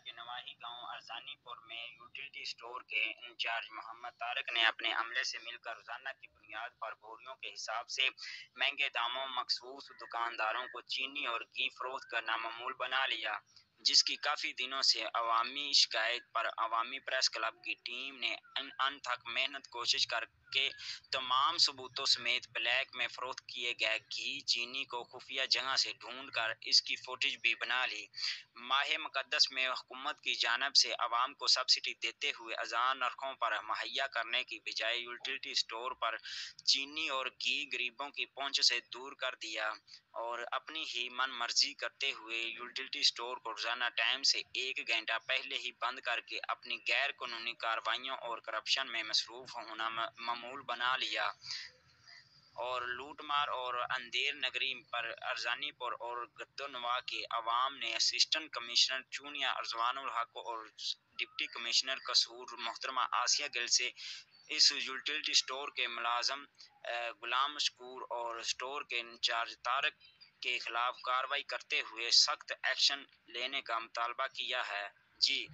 کے نواحی گاؤں ارزانی پور میں یوٹیلیٹی اسٹور کے انچارج محمد طارق نے اپنے عملے سے مل کر روزانہ کی بنیاد پر بوریوں کے حساب سے مہنگے داموں مخصوص دکانداروں کو چینی اور گھی فروخت کرنا معمول بنا لیا، جس کی کافی دنوں سے عوامی شکایت پر عوامی پریس کلب کی ٹیم نے انتھک محنت کوشش کر کے تمام ثبوتوں سمیت بلیک میں فروخت کیے گئے گھی چینی کو خفیہ جگہ سے ڈھونڈ کر اس کی فوٹیج بھی بنا لی۔ ماہ مقدس میں حکومت کی جانب سے عوام کو سبسڈی دیتے ہوئے ارزاں نرخوں پر مہیا کرنے کی بجائے یوٹیلیٹی اسٹور پر چینی اور گھی غریبوں کی پہنچ سے دور کر دیا اور اپنی ہی من مرضی کرتے ہوئے یوٹیلیٹی اسٹور کو روزانہ ٹائم سے 1 گھنٹہ پہلے ہی بند کر کے اپنی غیر قانونی کارروائیوں اور کرپشن میں مصروف ہونا معمول بنا لیا اور لوٹ مار اور اندھیر نگری پر ارزانی پور اور گدنوا کے عوام نے اسسٹنٹ کمشنر چونیا رضوان الحق اور ڈپٹی کمشنر قصور محترمہ آسیہ گل سے اس یوٹیلیٹی اسٹور کے ملازم غلام مشکور اور اسٹور کے انچارج طارق کے خلاف کارروائی کرتے ہوئے سخت ایکشن لینے کا مطالبہ کیا ہے۔ جی